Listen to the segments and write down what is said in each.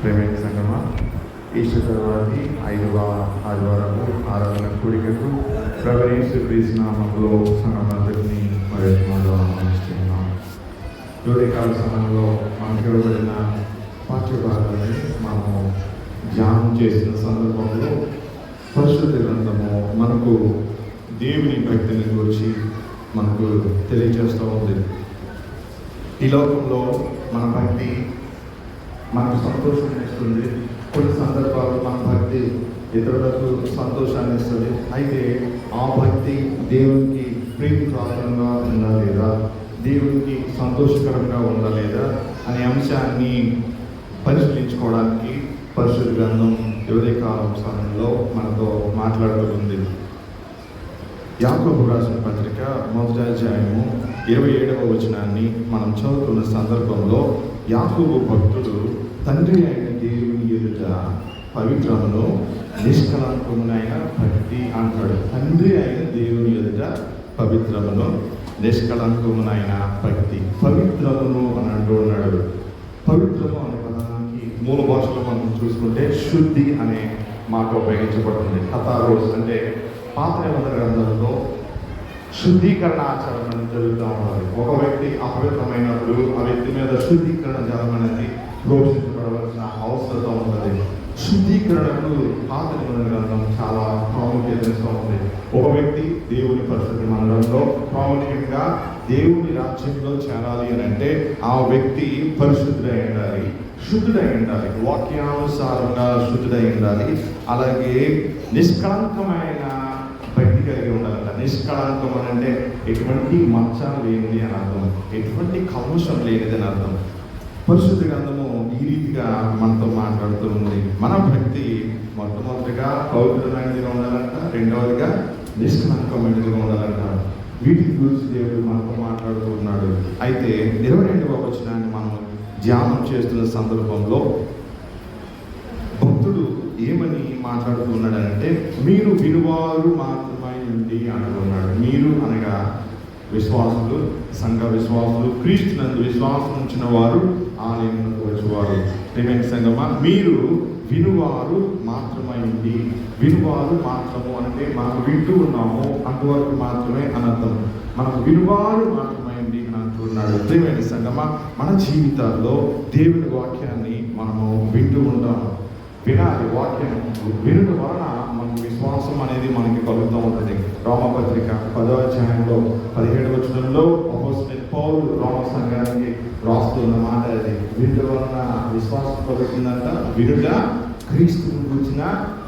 ప్రేమైన సంగమా, ఈస్టర్ తర్వాతి 5వ ఆదివారము ఆరాధన కూడికకు ప్రభువైన యేసు క్రీస్తు నామములో సంగమందరినీ మరి ఆహ్వానిస్తున్నాం. ఉదయకాల సమయంలో మనకు ఇవ్వబడిన పాఠ్యభాగాన్ని మనము ధ్యానం చేసిన సందర్భంలో పరిశుద్ధ గ్రంథము మనకు దేవుని భక్తిని గురించి మనకు తెలియజేస్తూ ఉంది. ఈ లోకంలో మన భక్తి మనకు సంతోషాన్ని ఇస్తుంది. కొన్ని సందర్భాల్లో మన భక్తి ఇతరులకు సంతోషాన్ని ఇస్తుంది. అయితే ఆ భక్తి దేవునికి ప్రీతిపాత్రంగా ఉందా లేదా, దేవునికి సంతోషకరంగా ఉందా లేదా అనే అంశాన్ని పరిశీలించుకోవడానికి పరిశుద్ధ గ్రంథం ఉదయకాలం సమయంలో మనతో మాట్లాడుతుంది. యాకోబు రాసిన పత్రిక 1వ అధ్యాయము 27వ వచనాన్ని మనం చదువుతున్న సందర్భంలో యాకోబు భక్తుడు తండ్రి అయిన దేవుని ఎదుట పవిత్రమును నిష్కలంకమునైన భక్తి అంటాడు. తండ్రి అయిన దేవుని ఎదుట పవిత్రమును నిష్కలంకమునైన భక్తి, పవిత్రమును అని అంటూ ఉన్నాడు. పవిత్రము అనే పదానికి మూల భాషలో మనం చూసుకుంటే శుద్ధి అనే మాట ఉపయోగించబడుతుంది. కథారోస్ అంటే పాత నిబంధన గ్రంథంలో శుద్ధీకరణ ఆచరణ జరుగుతూ ఉంటుంది. ఒక వ్యక్తి అపవిత్రమైనప్పుడు ఆ వ్యక్తి మీద శుద్ధీకరణ జలం అనేది ప్రోక్షించబడవలసిన అవసరం ఉంటుంది. శుద్ధీకరణకు పాత నిబంధన గ్రంథం చాలా ప్రాముఖ్యత ఉంది. ఒక వ్యక్తి దేవుని పరిస్థితి మండలంలో ప్రాముఖ్యంగా దేవుని రాజ్యంలో చేరాలి అని అంటే ఆ వ్యక్తి పరిశుద్ధుడై ఉండాలి, శుద్ధుడై ఉండాలి, వాక్యానుసారంగా శుద్ధుడై ఉండాలి. అలాగే నిష్కళంకమైన భక్తి కలిగి ఉండాలంట. నిష్కళంకం అని అంటే ఎటువంటి మచ్చ లేనిది అని అర్థం, ఎటువంటి కల్మషం లేనిది అని అర్థం. పరిశుద్ధ గ్రంథము ఈ రీతిగా మనతో మాట్లాడుతూ ఉంది. మన భక్తి మొట్టమొదటిగా పవిత్రమైనదిగా ఉండాలంట, రెండవదిగా నిష్కళంకమైనదిగా ఉండాలంట. వీటిని గురించి దేవుడు మనతో మాట్లాడుతూ ఉన్నాడు. అయితే 22వ వచనాన్ని మనం ధ్యానం చేస్తున్న సందర్భంలో భక్తుడు ఏమని మాట్లాడుతూ ఉన్నాడంటే, మీరు వినువారు మాత్రమై ఉండి అంటున్నాడు. మీరు అనగా విశ్వాసులు, సంఘ విశ్వాసులు, క్రీస్తునందు విశ్వాసం ఉంచిన వారు, ఆలయమునకు వచ్చేవారు. ప్రియమైన సంగమా, మీరు వినువారు మాత్రమై ఉండి, వినువారు మాత్రము అంటే మనకు వింటూ ఉన్నాము అంతవరకు మాత్రమే అనర్థం. మనకు వినువారు మాత్రమై ఉండి అని అంటున్నాడు. ప్రియమైన సంగమా, మన జీవితాల్లో దేవుని వాక్యాన్ని మనము వింటూ ఉంటాము. వినాలి, వాక్యం వినడం వలన మనకు విశ్వాసం అనేది మనకి కలుగుతూ ఉంటుంది. రోమపత్రిక 10వ అధ్యాయంలో 17వ వచనంలో అపోస్తలుడైన పౌలు రోమ సంఘానికి రాస్తున్న మాట అది. వినడం వలన విశ్వాసం కలుగుతుందంట, వినుట క్రీస్తుని గురించిన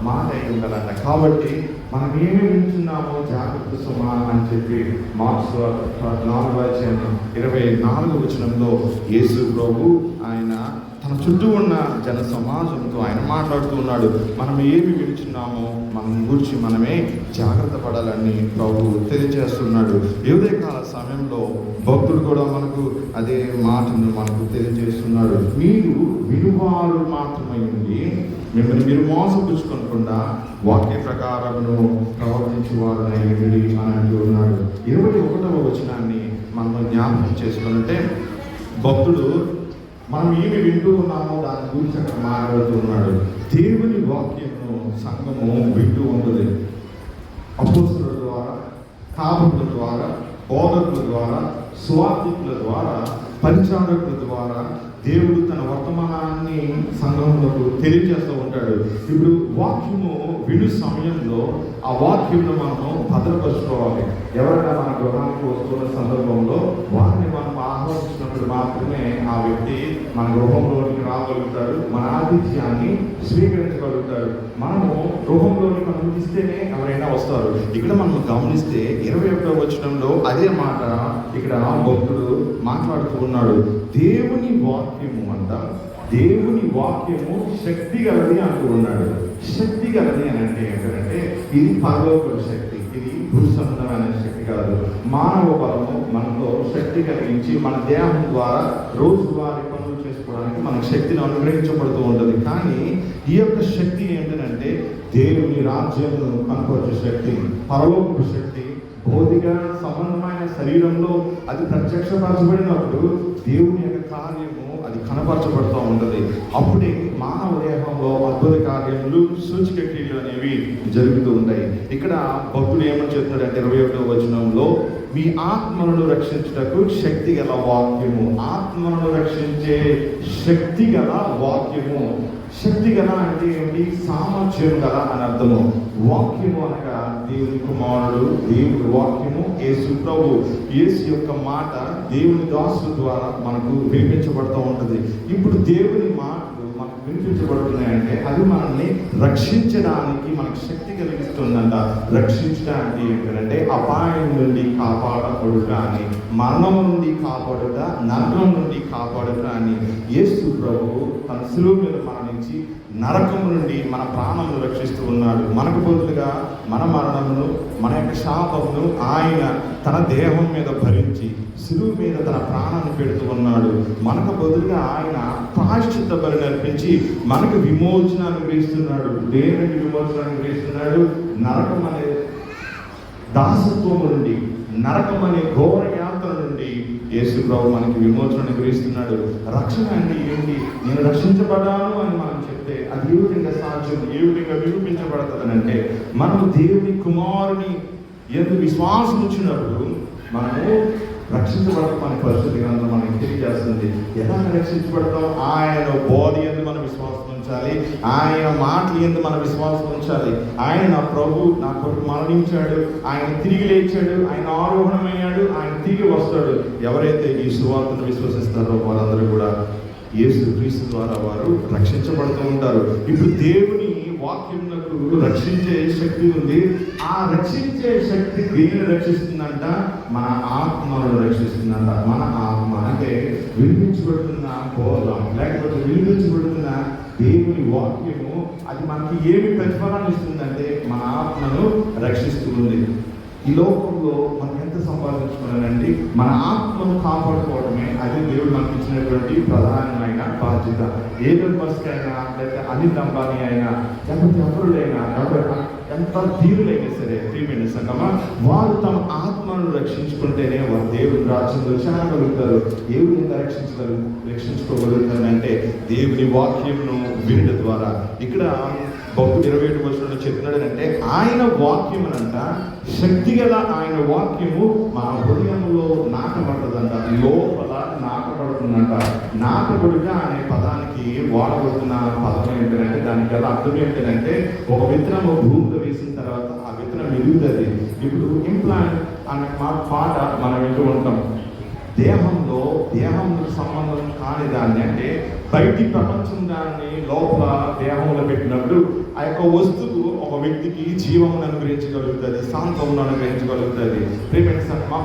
మాట అయి ఉండాలంట. కాబట్టి మనం ఏమి వింటున్నామో జాగ్రత్త సుమా అని చెప్పి మార్క్స్ 4వ అధ్యాయం 24వ వచనంలో యేసు ప్రభు ఆయన తన చుట్టూ ఉన్న జన సమాజంతో ఆయన మాట్లాడుతూ ఉన్నాడు. మనం ఏమి వింటున్నామో మన గురించి మనమే జాగ్రత్త పడాలని ప్రభు తెలియజేస్తున్నాడు. ఉదయకాల సమయంలో భక్తుడు కూడా మనకు అదే మాటను మనకు తెలియజేస్తున్నాడు. మీరు వినువారు మాత్రమై ఉండి మిమ్మల్ని మీరు మోసపుచ్చుకోకుండా వాక్య ప్రకారమును ప్రవర్తించేవారు అని అంటూ ఉన్నాడు. 21వ వచనాన్ని మనం జ్ఞాపకం చేసుకుంటే భక్తుడు మనం ఏమి వింటూ ఉన్నామో దాని గురించి అక్కడ మాట్లాడుతూ ఉన్నాడు. దేవుని వాక్యము సంఘము వింటూ ఉంటుంది. అపోస్తలుల ద్వారా, కాపరుల ద్వారా, బోధకుల ద్వారా, సువార్థికుల ద్వారా, పరిచారకుల ద్వారా దేవుడు తన వర్తమానాన్ని సంఘములకు తెలియజేస్తూ ఉంటాడు. ఇప్పుడు వాక్యము విను సమయంలో ఆ వాక్యంలో మనము భద్రపరుచుకోవాలి. ఎవరైనా మన గృహానికి వస్తున్న సందర్భంలో వారిని మనం ఆహ్వానించినప్పుడు మాత్రమే ఆ వ్యక్తి మన గృహంలోనికి రాగలుగుతాడు, మన ఆతిథ్యాన్ని స్వీకరించగలుగుతాడు. మనము గృహంలోనికి అనుమతిస్తేనే ఎవరైనా వస్తారు. ఇక్కడ మనం గమనిస్తే 21వ వచనంలో అదే మాట ఇక్కడ భక్తుడు మాట్లాడుతూ ఉన్నాడు. దేవుని వాక్యము అంట, దేవుని వాక్యము శక్తి గలది అంటూ ఉన్నాడు. శక్తి గలది అని అంటే ఏంటంటే ఇది పరలోక శక్తి, ఇది భూసంబంధమైన శక్తి కాదు. మానవ బలము మనతో శక్తి కలిగించి మన దేహం ద్వారా రోజువారీ పనులు చేసుకోవడానికి మనకు శక్తిని అనుగ్రహించబడుతూ ఉంటుంది. కానీ ఈ యొక్క శక్తి ఏంటంటే దేవుని రాజ్యమును కనుకొచ్చే శక్తి, పరలోక శక్తి. భౌతిక సంబంధమైన శరీరంలో అది ప్రత్యక్షపరచబడినప్పుడు దేవుని యొక్క కార్యము అది కనపరచబడుతూ ఉంటుంది. అప్పుడే మానవ దేహంలో అద్భుత కార్యములు, సూచక క్రియలు అనేవి జరుగుతూ ఉంటాయి. ఇక్కడ భక్తుడు ఏమని చెప్తున్నాడంటే 21వ వచనంలో, మీ ఆత్మలను రక్షించుటకు శక్తి గల వాక్యము. ఆత్మలను రక్షించే శక్తి గల వాక్యము. శక్తి గల అంటే ఏమిటి? సామర్థ్యం గల అని అర్థము. వాక్యము అనగా దేవుని కుమారుడు, దేవుని వాక్యము యేసు ప్రభు. యేసు యొక్క మాట దేవుని దాసుల ద్వారా మనకు వినిపించబడుతూ ఉంటుంది. ఇప్పుడు దేవుని మాటలు మనకు వినిపించబడుతున్నాయంటే అది మనల్ని రక్షించడానికి మనకు శక్తి కలిగిస్తుందంట. రక్షించడానికి ఏంటంటే అపాయం నుండి కాపాడబడుట అని, మరణం నుండి కాపాడుట, నరకం నుండి కాపాడుట అని యేసు ప్రభు తన శిలువ మీద మరణించి నరకం నుండి మన ప్రాణమును రక్షిస్తూ ఉన్నాడు. మనకు బదులుగా మన మరణమును, మన యొక్క శాపమును ఆయన తన దేహం మీద భరించి శిలువ మీద తన ప్రాణాన్ని పెడుతూ ఉన్నాడు. మనకు బదులుగా ఆయన ప్రాయశ్చిత్త బలిని అర్పించి మనకు విమోచన అనుగ్రహిస్తున్నాడు. దేవునికి విమోచన అనుగ్రహిస్తున్నాడు. నరకం అనే దాసత్వం నుండి, నరకం అనే ఘోర యాత్ర నుండి యేసు ప్రభు మనకి విమోచన అనుగ్రహిస్తున్నాడు. రక్షణ అంటే ఏంటి? నేను రక్షించబడ్డాను అని మనం చెప్తే అది ఏ విధంగా సాధ్యం, ఏ విధంగా నిరూపించబడుతుంది అంటే, మనం దేవుని కుమారుని యందు విశ్వాసం ఉంచినప్పుడు మనము రక్షించబడతాం అనే పరిస్థితి గ్రంథం మనకి తెలియజేస్తుంది. ఎలా రక్షించబడతాం? ఆయన బోధ యందు మన విశ్వాసం ఉంచాలి, ఆయన మాటల యందు మన విశ్వాసం ఉంచాలి. ఆయన నా ప్రభు, నా కొరకు మరణించాడు, ఆయన తిరిగి లేచాడు, ఆయన ఆరోహణమయ్యాడు, ఆయన తిరిగి వస్తాడు. ఎవరైతే ఈ సువార్తను విశ్వసిస్తారో వాళ్ళందరూ కూడా యేసు క్రీస్తు ద్వారా వారు రక్షించబడుతూ ఉంటారు. ఇప్పుడు దేవుని వాక్యములకు రక్షించే శక్తి ఉంది. ఆ రక్షించే శక్తి దేనిని రక్షిస్తుందంట? మన ఆత్మను రక్షిస్తుందంట. మన ఆత్మ అంటే వినిపించబడుతున్న బోధ, లేకపోతే వినిపించబడుతున్న దేవుని వాక్యము అది మనకి ఏమి ప్రతిఫలాన్ని ఇస్తుందంటే మన ఆత్మను రక్షిస్తుంది. ఈ లోకంలో మనం ఎంత సంపాదించుకున్నానండి? మన ఆత్మను కాపాడుకోవడమే అది దేవుడు మనకి ఇచ్చినటువంటి ప్రధానమైన బాధ్యత. ఏదైనా మస్క్ అయినా, లేకపోతే అనిల్ అంబానీ అయినా, లేకపోతే ఎవరుడైనా, ఎంత ధీరులైనా సరే ప్రియమైన సంగమా, వారు తమ ఆత్మను రక్షించుకుంటేనే వారు దేవుని రాజ్యంలో చేరగలుగుతారు. దేవుని ఎంత రక్షించుకోగలుగుతారంటే దేవుని వాక్యంను వినడం ద్వారా. ఇక్కడ భక్తుడు 27వ వచనంలో చెప్తున్నాడు అంటే, ఆయన వాక్యమునంట శక్తి గల ఆయన వాక్యము మన హృదయంలో నాటబడుతుందంట, లోపల నాటబడుతుందంట. నాటబడుట అనే పదానికి వాడబడుతున్న పదం ఏంటంటే, దానికి గల అర్థం ఏంటంటే, ఒక విత్తనము భూమిలో వేసిన తర్వాత ఆ విత్తనం ఎదుగుతుంది. ఇప్పుడు ఇంప్లాంట్ అనే మాట మనం వింటూ ఉంటాం. దేహంలో సంబంధం కాని దాన్ని, అంటే బయటి ప్రపంచం దాన్ని లోపల దేహంలో పెట్టినప్పుడు ఆ యొక్క వస్తువు ఒక వ్యక్తికి జీవమును అనుగ్రహించగలుగుతుంది, సాంత్వమును అనుగ్రహించగలుగుతుంది.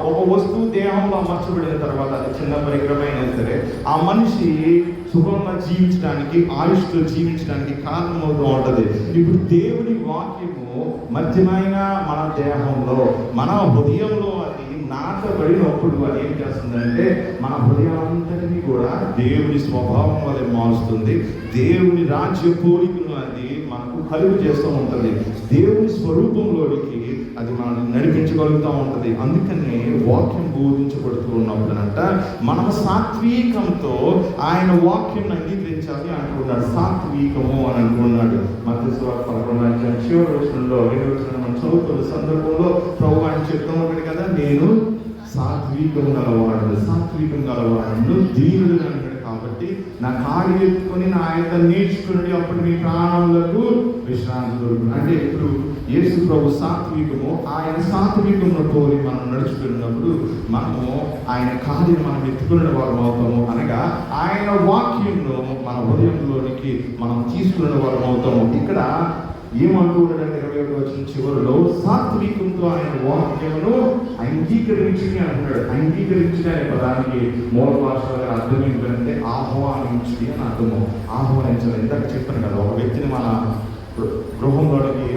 ఒక వస్తువు దేహంలో అమర్చబడిన తర్వాత అది చిన్న పరికరమైనా సరే ఆ మనిషి సుఖంగా జీవించడానికి, ఆయుష్తో జీవించడానికి కారణమవుతూ ఉంటుంది. ఇప్పుడు దేవుని వాక్యము మధ్యమైన మన దేహంలో, మన హృదయంలో అది నాటబడినప్పుడు అది ఏం చేస్తుందంటే మన హృదయం అంతటినీ కూడా దేవుని స్వభావం వల్ల మారుస్తుంది. దేవుని రాజ్య పోలికను అది మనకు కలుగు చేస్తూ ఉంటుంది. దేవుని స్వరూపంలోనికి అది మనల్ని నడిపించగలుగుతూ ఉంటుంది. అందుకనే వాక్యం బోధించబడుతూ ఉన్నప్పుడంట మనం సాత్వికంతో ఆయన వాక్యం అంగీకరించాలి అంటున్నాడు. సాత్వికము అని అంటున్నాడు. మత్తయి సువార్త 11వ చివరి వచనంలో 2వ వచనం మనం చదువుతున్న సందర్భంలో ప్రభు ఆయన చెప్తూ ఉంటాడు కదా, నేను సాత్వికం గలవాడు దీనుడు అంటాడు. కాబట్టి నా కాడి ఎత్తుకొని నా ఆయన నేర్చుకుని అప్పుడు మీ ప్రాణములకు విశ్రాంతి దొరుకుతుంది. అంటే ఇప్పుడు యేసు ప్రభు సాత్వికము, ఆయన సాత్వికంలో పోలి మనం నడుచుకున్నప్పుడు మనము ఆయన కాడిని మనం ఎత్తుకునే వారు అవుతాము. అనగా ఆయన వాక్యంలో మన హృదయంలోనికి మనం తీసుకునే వారు అవుతాము. ఇక్కడ ఏమంటూ ఉన్నాడంటే 21వ వచనం చివరిలో, సాత్వికంతో ఆయన వాక్యమును అంగీకరించి అంటున్నాడు. అంగీకరించడం అనే పదానికి మూల భాషలో అర్థం ఏంటంటే ఆహ్వానించి అని అర్థము. ఆహ్వానించాలి. ఇందాక చెప్పాను కదా, ఒక వ్యక్తిని మన గృహంలోకి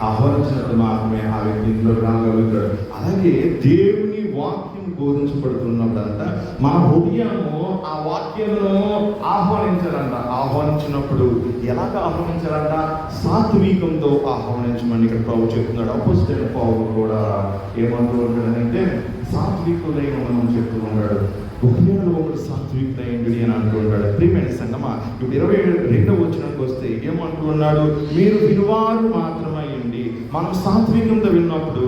ఆహ్వానించినప్పుడు మాత్రమే ఆ వ్యక్తి ఇంట్లోకి రాగలుగుతాడు. అలాగే దేవుని వాక్యం వాక్యం బోధించబడుతున్నప్పుడంట మన హృదయము ఆ వాక్యమును ఆహ్వానించినప్పుడు ఎలాగ ఆహ్వానించాలంట? సాత్వికంతో ఆహ్వానించమని ఇక్కడ ప్రభు చెప్తున్నాడు. అపోస్తలుడైన పౌలు కూడా ఏమంటూ ఉన్నాడంటే సాత్వికులై ఉండమని చెప్తూ ఉన్నాడు. హృదయంలో ఒకటి సాత్వికులైండి అని అంటూ ఉన్నాడు. ప్రియమైన సంగమా, ఇప్పుడు 22వ వచనానికి వస్తే ఏమంటూ ఉన్నాడు? మీరు వినువారు మాత్రమే ఉండి. మనం సాత్వికంతో విన్నప్పుడు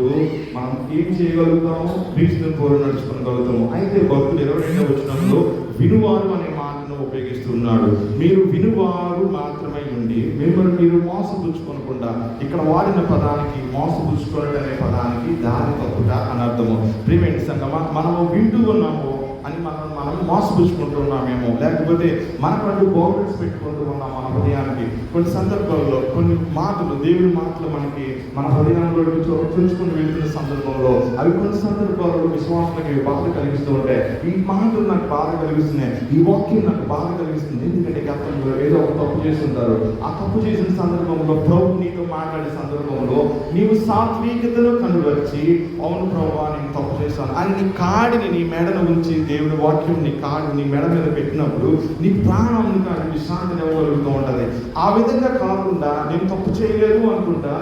మనం ఏం చేయగలుగుతాము? క్రీస్తుని పోరు నడుచుకోగలుగుతాము. అయితే భక్తుడు 22వ వచనంలో వినువారు అనే మాటను ఉపయోగిస్తున్నాడు. మీరు వినువారు మాత్రమే ఉండి మిమ్మల్ని మీరు మోసపుచ్చుకోనకుండా, ఇక్కడ వాడిన పదానికి మోసపుచ్చుకోవడం అనే పదానికి దారి తప్పుట అని అర్థము. ప్రియమైన సంగమా, మనము వింటూ ఉన్నాము అని మనం మోసపుచ్చుకుంటున్నామేమో, లేకపోతే మనకంటూ బౌండరీస్ పెట్టుకుంటూ ఉన్నాం మన హృదయానికి. కొన్ని సందర్భాల్లో కొన్ని మాటలు, దేవుడి మాటలు మనకి మన హృదయంలో చొచ్చుకుని వెళ్తున్న సందర్భంలో అవి కొన్ని సందర్భాల్లో విశ్వాసానికి బాధ కలిగిస్తూ ఉంటాయి. ఈ మాటలు నాకు బాధ కలిగిస్తున్నాయి, ఈ వాక్యం నాకు బాధ కలిగిస్తుంది. ఎందుకంటే గతంలో ఏదో ఒక తప్పు చేస్తుంటారు. ఆ తప్పు చేసిన సందర్భంలో ప్రభు నీతో మాట్లాడే సందర్భంలో నీవు సాత్వికతను కనుగొచ్చి, అవును ప్రభు నేను తప్పు చేశాను అని నీ కాడిని నీ మెడను ఉంచి దేవుడి వాక్యం నీ కాడు నీ మెడ మీద పెట్టినప్పుడు నీ ప్రాణం కానీ విశ్రాంతిని ఇవ్వగలుగుతూ ఉంటుంది. ఆ విధంగా కాకుండా నేను తప్పు చేయలేదు అనుకుంటా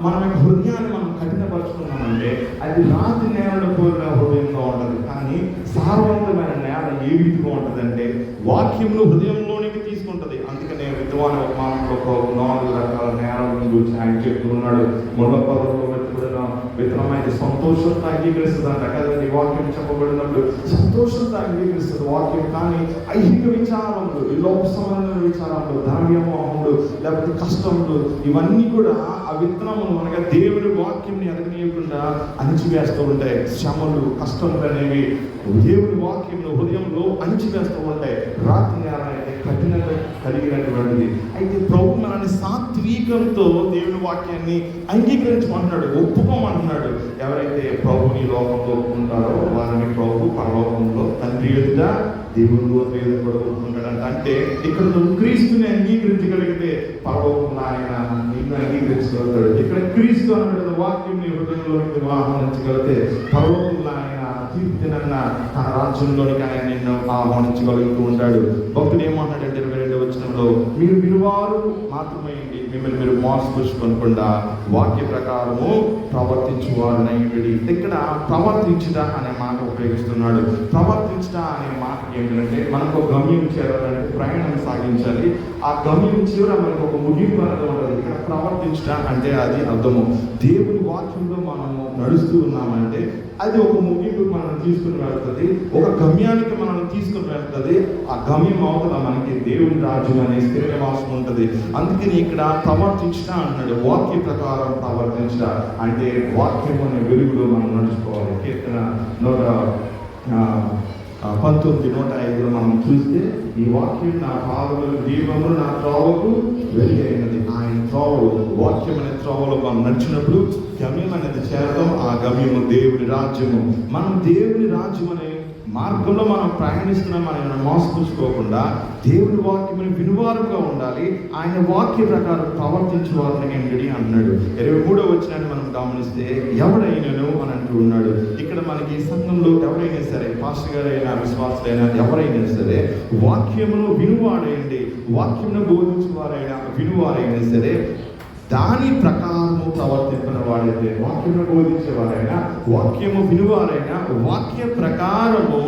మన హృదయాన్ని మనం కఠినపరుచుకున్నామంటే అది రాతి నేలను కోరిన హృదయంగా ఉంటుంది. కానీ సారవంతమైన నేల ఏ విధిగా ఉంటుందంటే వాక్యమును హృదయంలోనికి తీసుకుంటుంది. అందుకనే విద్వాన్ ఉపమానంలో 4 రకాల నేలను గురించి ఆయన చెప్తూ ఉన్నాడు. ముళ్ళ పదంలో విత్తనమైన సంతోషంతో అంగీకరిస్తుందంట కదండి. వాక్యం చెప్పబడినప్పుడు సంతోషంతో అంగీకరిస్తుంది వాక్యం. కానీ ఐహిక విచారములు, ఈ లోక సంబంధమైన విచారములు, ధనవ్యామోహములు, లేకపోతే కష్టములు, ఇవన్నీ కూడా ఆ విత్తనములు అనగా దేవుని వాక్యంని ఎదగనీయకుండా అణిచివేస్తూ ఉంటాయి. శ్రమలు, కష్టములు అనేవి దేవుని వాక్యంలో హృదయంలో అణిచివేస్తూ ఉంటాయి. రాత్రి నేల అయితే కఠినంగా కలిగినటువంటిది. అయితే ప్రభు మనల్ని సాత్వికంతో దేవుని వాక్యాన్ని అంగీకరించమంటున్నాడు, ఒప్పుకోమంటున్నాడు. ఎవరైతే ప్రభుని లోకంలో ఒప్పుకుంటారో వారిని ప్రభు పరలోకంలో తండ్రి ఎదుట దేవుని ఎదుట కూడా ఒప్పుకుంటాడంట. అంటే ఇక్కడ నువ్వు క్రీస్తుని అంగీకరించగలిగితే పరలోకంలో ఆయన నిన్ను అంగీకరించగలుగుతాడు. ఇక్కడ క్రీస్తు అన్న వాక్యం నీ హృదయంలోకి ఆహ్వానించగలిగితే పరలోకంలో ఆయన కీర్తినన్న తన రాజ్యంలోనికి ఆయన నిన్ను ఆహ్వానించగలుగుతూ ఉంటాడు. భక్తుడు ఏమంటాడంటే 22వ వచనంలో మీరు వినువారు మాత్రమే మిమ్మల్ని మీరు మోసపుచ్చుకోనకుండా వాక్య ప్రకారము ప్రవర్తించువారనైండి. ఇక్కడ ప్రవర్తించుట అనే మాట ఉపయోగిస్తున్నాడు. ప్రవర్తించుట అనే మాట ఏంటంటే మనకు ఒక గమ్యం చేరాలంటే ప్రయాణం సాగించాలి. ఆ గమ్యం చివర మనకు ఒక ముగింపు అనేది ఉంటుంది. ఇక్కడ ప్రవర్తించుట అంటే అది అర్థము. దేవుని వాక్యంలో మనము నడుస్తూ ఉన్నామంటే అది ఒక ముగింపు మనం తీసుకుని వెళ్తుంది, ఒక గమ్యానికి మనం తీసుకుని వెళ్తుంది. ఆ గమ్యం అవతల మనకి దేవుని రాజ్యం అనే స్థిర నివాసం ఉంటుంది. అందుకని ఇక్కడ ప్రవర్తించుట అంటున్నాడు. వాక్య ప్రకారం ప్రవర్తించుట అంటే వాక్యం అనే వెలుగులో మనం నడుచుకోవాలి. కీర్తన 19:105 మనం చూస్తే ఈ వాక్యం నా పాదములకు దీపము, నా త్రోవకు వెలుగు అయినది. ఆయన త్రోవలు, వాక్యం అనే త్రోవలో మనం నడిచినప్పుడు గమ్యం అనేది చేరడం. ఆ గమ్యము దేవుని రాజ్యము. మనం దేవుని రాజ్యం అనే మార్గంలో మనం ప్రయాణిస్తున్నాం. మనం మోసపుచ్చుకోకుండా దేవుని వాక్యముని వినువారుగా ఉండాలి. ఆయన వాక్య ప్రకారం ప్రవర్తించేవారిని ఏంటి అంటున్నాడు. 23వ వచనాన్ని మనం గమనిస్తే ఎవరైనాను అని అంటూ ఉన్నాడు. ఇక్కడ మనకి సంఘంలో ఎవరైనా సరే, పాస్టర్ గారైనా విశ్వాసులైనా ఎవరైనా సరే వాక్యమును వినువాడైంది, వాక్యమును బోధించేవారైనా వినువారైనా సరే దాని ప్రకారము ప్రవర్తించిన వాడైతే, వాక్యము బోధించేవారైనా వాక్యము వినువారైనా వాక్య ప్రకారము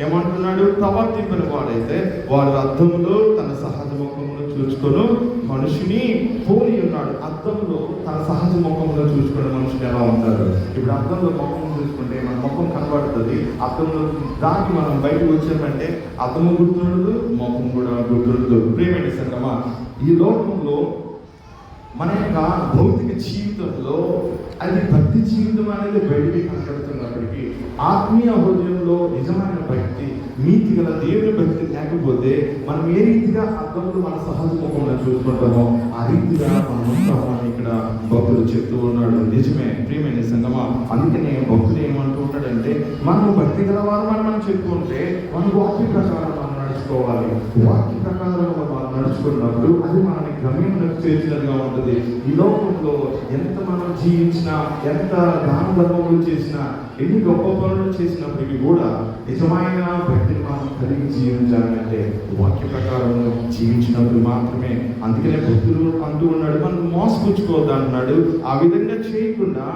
ఏమంటున్నాడు ప్రవర్తించిన వాడైతే వాడు అద్దములో తన సహజ ముఖమును చూసుకొని మనిషిని పోలి ఉన్నాడు. అద్దంలో తన సహజ ముఖమును చూసుకునే మనుషులు ఎలా ఉంటారు? ఇప్పుడు అద్దంలో ముఖం చూసుకుంటే మన ముఖం కనబడుతుంది. అద్దంలో దాటి మనం బయటకు వచ్చామంటే అద్దము గుర్తుండదు, ముఖం కూడా గుర్తుండదు. ప్రియమైన సంగమా, ఈ లోకంలో మన యొక్క భౌతిక జీవితంలో అది భక్తి జీవితం అనేది బయటికి కనబడుతున్నప్పటికీ ఆత్మీయ హృదయంలో నిజమైన భక్తి, నీతి గల దేవుని భక్తి లేకపోతే మనం ఏ రీతిగా అర్థంలో మన సహజ ముఖంలో చూసుకుంటామో ఆ రీతిగా మనం ఉంటామని ఇక్కడ భక్తుడు చెప్తూ ఉన్నాడు. నిజమే ప్రియమైన సంగమా. అందుకనే భక్తుడు ఏమంటూ ఉంటాడంటే మనం భక్తి గల వారు మనం చెప్పుకుంటే మన వాక్య ప్రకారం మనం నడుచుకోవాలి. వాక్య ప్రకారం మనం నడుచుకున్నప్పుడు అది మనని గమ్యంలోకి చేర్చినట్టుగా ఉంటుంది. ఈ లోకంలో ఎంత మనం జీవించినా, ఎంత దాన ధర్మములు చేసినా, ఎన్ని గొప్ప పనులు చేసినప్పటికీ కూడా నిజమైన భక్తిని మనం కలిగి జీవించాలంటే వాక్య ప్రకారం జీవించినప్పుడు మాత్రమే. అందుకనే భక్తులు అంటూ ఉన్నాడు, మనం మోసపుచ్చుకోవద్దు అంటున్నాడు. ఆ విధంగా చేయకుండా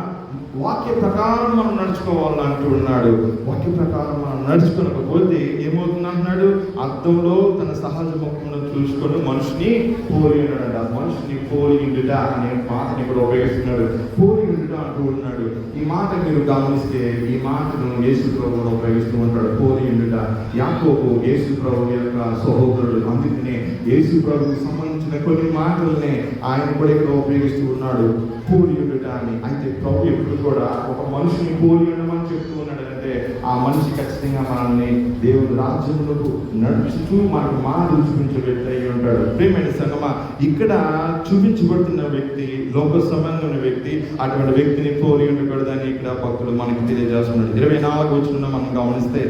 వాక్య ప్రకారం మనం నడుచుకోవాలంటూ ఉన్నాడు. వాక్య ప్రకారం మనం నడుచుకోకపోతే ఏమవుతుంది అంటున్నాడు, అద్దంలో తన సహజ ముఖంలో చూసుకొని మనిషిని పోలి ఉన్నాడు. మనిషిని పోలి ఉండుట అనే మాటని కూడా ఉపయోగిస్తున్నాడు. పోలి ఉండుట అంటూ ఉన్నాడు. ఈ మాట మీరు గమనిస్తే ఈ మాటను యేసు ప్రభు కూడా ఉపయోగిస్తూ ఉంటాడు. పోలి ఉండుట. యాకోబు యేసు ప్రభు యొక్క సహోదరుడు, అందుకనే యేసు ప్రభుకి సంబంధించిన కొన్ని మాటలనే ఆయన కూడా ఇక్కడ ఉపయోగిస్తూ ఉన్నాడు, పోలి ఉండుట అని. అయితే ప్రభు ఎప్పుడు కూడా ఒక మనిషిని పోలి ఉండమని చెప్తూ ఉన్నాడు అంటే ఆ మనిషి ఖచ్చితంగా మనల్ని దేవుని రాజ్యంలోకి నడుచుతూ మనకు మాటలు చూపించే వ్యక్తి అయి ఉంటాడు. ప్రియమైన సంగమా, ఇక్కడ చూపించబడుతున్న వ్యక్తి లోక సంబంధమైన వ్యక్తి. అటువంటి వ్యక్తిని పోలి ఉండకూడదని ఇక్కడ భక్తులు మనకి తెలియజేస్తున్నాడు. 24 వచనం మనం గమనిస్తే